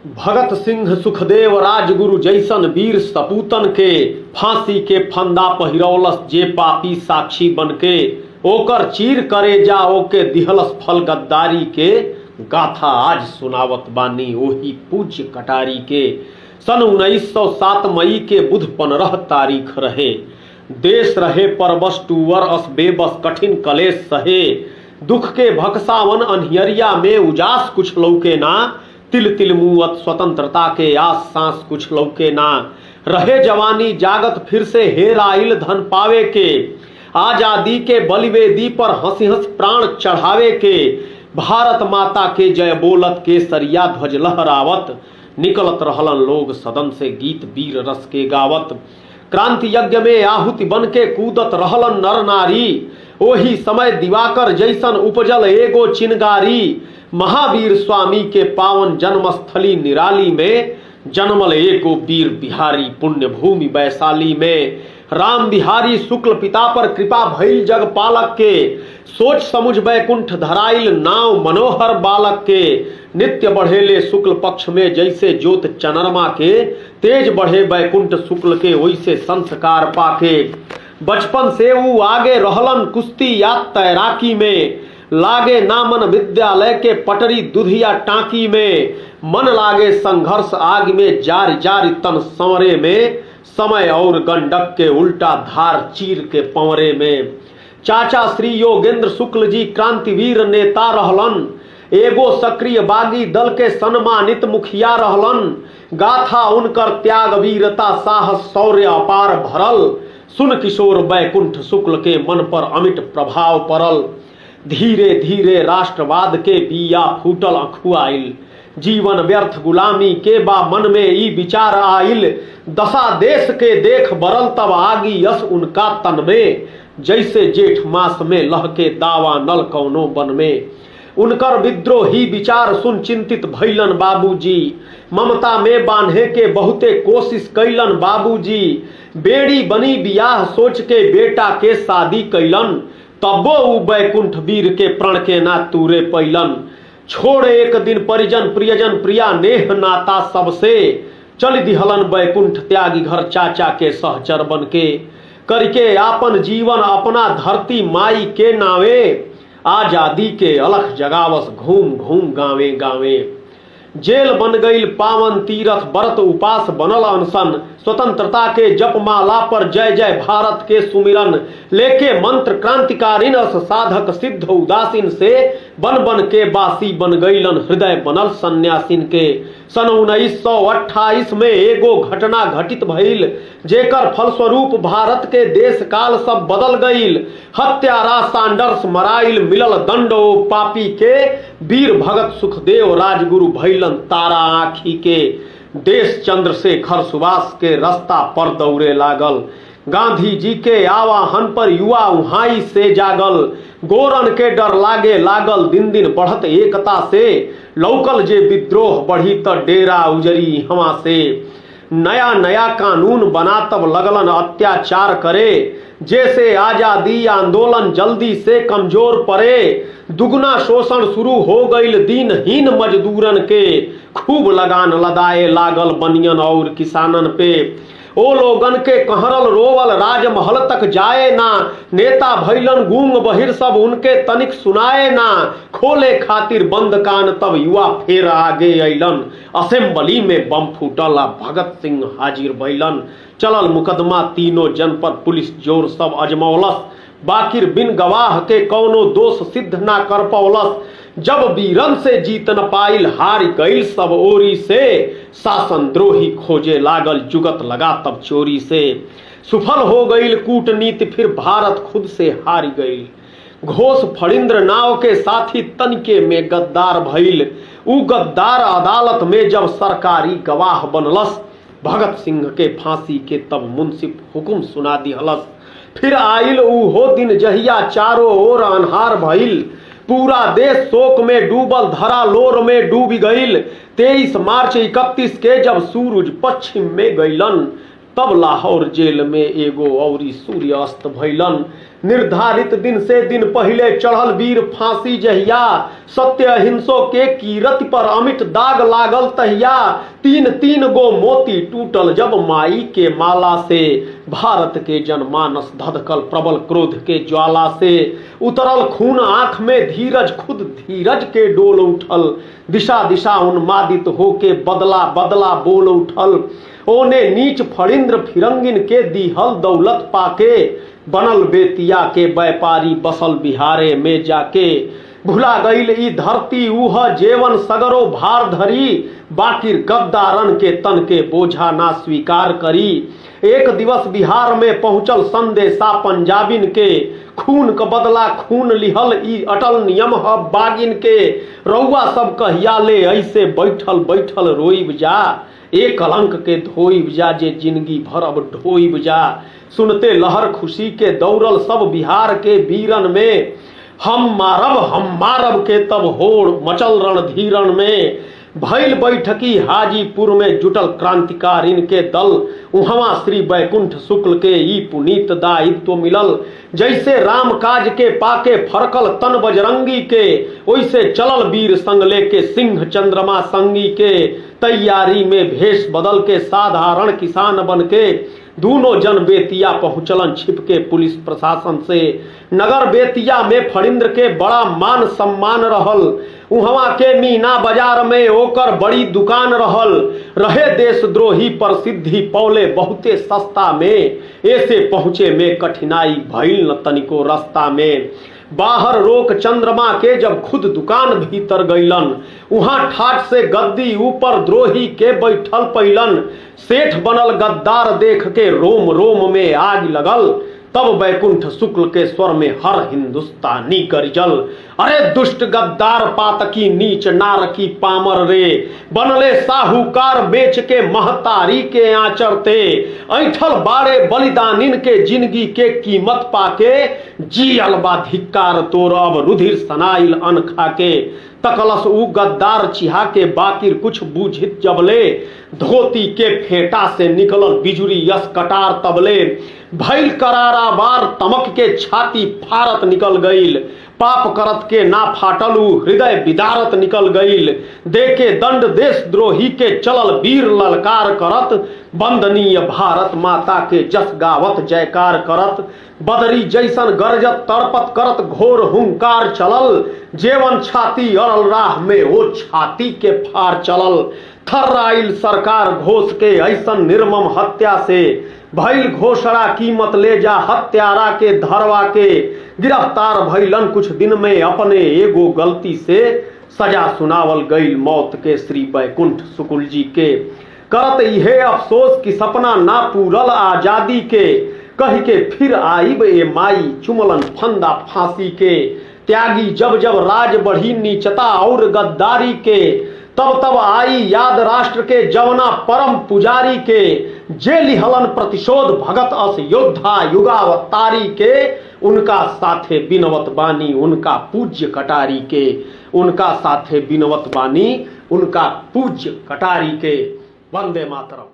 भगत सिंह सुखदेव राजगुरु जैसन वीर सपूतन के फांसी के फंदा पहिरौलस जे पापी साक्षी बनके ओकर चीर करे जा ओके दिहलस फल गद्दारी के गाथा आज सुनावत बानी ओही पूज्य कटारी के। सन 1907 मई के बुध 15 तारीख रहे। देश रहे परबस टूवर अस बेबस कठिन कलेश सहे। दुख के भक्सावन अनहियरिया में उजास कुछ लौके ना। तिल तिल मुवत स्वतंत्रता के आस सांस कुछ लौके ना। रहे जवानी जागत फिर से हेर आइल धन पावे के। आजादी के बलिवेदी पर हंसी हंस प्राण चढ़ावे के। भारत माता के जय बोलत के सरिया ध्वज लहरावत। निकलत रहलन लोग सदन से गीत वीर रस के गावत। क्रांति यज्ञ में आहुति बन के कूदत रहलन नर नारी। ओही समय दिवाकर जैसन उपजल एगो चिनगारी। महावीर स्वामी के पावन जन्मस्थली निराली में जन्मल एगो वीर बिहारी पुण्य भूमि वैशाली में। राम बिहारी शुक्ल पिता पर कृपा भइल जग पालक के। सोच समुझ बैकुंठ धराइल नाव मनोहर बालक के। नित्य बढ़ेले शुक्ल पक्ष में जैसे ज्योत चनरमा के। तेज बढ़े बैकुंठ शुक्ल के वैसे संस्कार पाके। बचपन से वो आगे रहलन कुश्ती या तैराकी में। लागे नामन विद्यालय के पटरी दुधिया टांकी में। मन लागे संघर्ष आग में जारी जारी तन संवरे में। समय और गंडक के उल्टा धार चीर के पंवरे में। चाचा श्री योगेंद्र शुक्ल जी क्रांतिवीर नेता रहलन। एगो सक्रिय बागी दल के सम्मानित मुखिया रहलन। गाथा उनकर त्याग वीरता साहस शौर्य अपार भरल। सुन किशोर बैकुंठ शुक्ल के मन पर अमिट प्रभाव पड़ल। धीरे धीरे राष्ट्रवाद के बिया फूटल अखुआइल। जीवन व्यर्थ गुलामी के बा मन में ई विचार आइल। दशा देश के देख बरल तब आगी यस उनका तन में। जैसे जेठ मास में लहके दावा नल कौनो बन में। उनकर विद्रोही विचार सुन चिंतित भैलन बाबूजी। ममता में बांधे के बहुते कोशिश कैलन बाबूजी। बेड़ी बनी बियाह सोच के बेटा के शादी कैलन। तब्बो उ बैकुंठ वीर के प्रण के ना तूरे पैलन। छोड़ एक दिन परिजन प्रियजन प्रिया नेह नाता सबसे। चल दिहलन बैकुंठ त्यागी घर चाचा के सहचर बन के। करके आपन जीवन अपना धरती माई के नावे। आजादी के अलख जगावस घूम घूम गावे गावे। जेल बन गईल पावन तीरथ बरत उपास बनल अनशन। स्वतंत्रता के जप माला पर जय जय भारत के सुमिरन। लेके मंत्र क्रांतिकारीन अस साधक सिद्ध उदासीन से। बन बन के बासी बन गईलन हृदय बनल सन्यासीन के। सन 1928 में एगो घटना घटित भइल। जेकर फलस्वरूप भारत के देश काल सब बदल गईल। हत्यारा सांडर्स मराइल मिलल दंड ओ पापी के। वीर भगत सुखदेव राजगुरु भइलन तारा आँखी के। देश चंद्रशेखर सुभाष के रास्ता पर दौड़े लागल। गांधी जी के आवाहन पर युवा उहाई से जागल। गोरन के डर लागे लागल दिन दिन बढ़त एकता से। लौकल जे विद्रोह बढ़ी त डेरा उजरी हवा से। नया नया कानून बना तब लगलन अत्याचार करे। जैसे आजादी आंदोलन जल्दी से कमजोर पड़े। दुगना शोषण शुरू हो गईल दीनहीन मजदूरन के। खूब लगान लदाए लागल बनियन और किसानन पे। ओ लोगन के कहरल रोवल राजमहल तक जाए ना। नेता भैलन गूंग बहिर सब उनके तनिक सुनाए ना। खोले खातिर बंद कान तब युवा फेर आगे अइलन। असेंबली में बम फूटल आ भगत सिंह हाजिर भइलन। चलल मुकदमा तीनों जनपद पुलिस जोर सब अजमौलस। बाकिर बिन गवाह के कौनो दोष सिद्ध ना कर पौलस। जब वीरन से जीत न पाइल हार गईल सब ओरी से। शासन द्रोही खोजे लागल जुगत लगा तब चोरी से। सुफल हो गईल कूटनीति फिर भारत खुद से हार गईल। घोष फड़िंद्र नाव के साथी तनिके में गद्दार भइल। उ गद्दार अदालत में जब सरकारी गवाह बनलस। भगत सिंह के फांसी के तब मुंसिफ हुकुम सुना दिहलस। फिर आइल उ हो दिन जहिया चारों ओर अन्हार भइल। पूरा देश शोक में डूबल धरा लोर में डूब गईल। 23 मार्च 31 के जब सूरज पश्चिम में गईलन। तब लाहौर जेल में एगो औरी सूर्य अस्त भइलन। निर्धारित दिन से दिन पहले चढ़ल वीर फांसी जहिया, सत्य अहिंसो के कीरति पर अमिट दाग लागल तहिया। तीन तीन गो मोती टूटल जब माई के माला से, भारत के जनमानस धधकल प्रबल क्रोध के ज्वाला से। उतरल खून आंख में धीरज खुद धीरज के डोल उठल, दिशा दिशा उन्मादित होके बदला बदला बोल उठल। ओने नीच फड़िंद्र फिरंगिन के दीहल दौलत पाके, बनल बेतिया के व्यापारी बसल बिहारे में जाके। भुला गईल ई धरती उह जेवन सगरो भार धरी, बाकिर गद्दारन के तन के बोझा ना स्वीकार करी। एक दिवस बिहार में पहुंचल संदेशा पंजाबिन के, खून का बदला खून लिहल ई अटल नियम ह बागिन के। रउआ सब कहिया ले ऐसे बैठल बैठल रोइब जा, एक कलंक के धोइब जा जे जिंदगी भर अब ढोइब जा। सुनते लहर खुशी के दौड़ल सब बिहार के वीरन में, हम मारब के तब होड़ मचल रणधीरन में। भैल बैठकी हाजीपुर में जुटल क्रांतिकारिन के दल, उहवा श्री बैकुंठ शुक्ल के ई पुनीत दायित्व मिलल। जैसे राम काज के पाके फरकल तन बजरंगी के, वैसे चलल वीर संग लेके सिंह चंद्रमा संगी के। तैयारी में भेष बदल के साधारण किसान बन के, दोनों जन बेतिया पहुंचलन छिपके पुलिस प्रशासन से। नगर बेतिया में फड़िंद्र के बड़ा मान सम्मान रहल, उहवा के मीना बाजार में ओकर बड़ी दुकान रहल। रहे देशद्रोही पर सिद्धि पौले बहुते सस्ता में, ऐसे पहुंचे में कठिनाई भइल न तनिको रास्ता में। बाहर रोक चंद्रमा के जब खुद दुकान भीतर गईलन, वहां ठाट से गद्दी ऊपर द्रोही के बैठल पैलन। सेठ बनल गद्दार देख के रोम रोम में आग लगल, तब बैकुंठ शुक्ल के स्वर में हर हिंदुस्तानी गरिजल। अरे दुष्ट गद्दार पातकी नीच नारकी पामर रे, बनले साहूकार बेच के महतारी के आचरते। ऐठल बाड़े बलिदानिन के जिंदगी के कीमत पाके, जियल बा धिक्कार तोर अब रुधिर सनाइल अन खाके। तकलस उ गद्दार चिहा के बाकिर कुछ बूझित जबले, धोती के फेटा से निकलल बिजुरी यस कटार तबले। भैल करारा बार तमक के छाती फारत निकल गईल, पाप करत के ना फाटलू हृदय विदारत निकल गईल। देके दंड देशद्रोही के चलल वीर ललकार करत, वंदनीय भारत माता के जस गावत जयकार करत। बदरी जैसन गरजत तड़पत करत घोर हुंकार चलल, जेवन छाती अड़ल राह में वो छाती के फार चलल। थर्राइल सरकार घोष के ऐसन निर्मम हत्या से, भइल घोषणा कीमत ले जा हत्यारा के धरवा के। गिरफ्तार भइलन कुछ दिन में अपने एगो गलती से, सजा सुनावल गईल मौत के श्री बैकुंठ शुक्ल जी के। करत इहे अफसोस कि सपना ना पूरल आजादी के, कह के फिर आईब ए माई चुमलन फंदा फांसी के। त्यागी जब जब राज बढ़ी नीचता और गद्दारी के, तब तब आई याद राष्ट्र के जवना परम पुजारी के। जे लिहलन प्रतिशोध भगत अस योद्धा युगावतारी के, उनका साथे बिनवत बानी उनका पूज्य कटारी के। उनका साथे बिनवत बानी उनका पूज्य कटारी के। वंदे मातरम।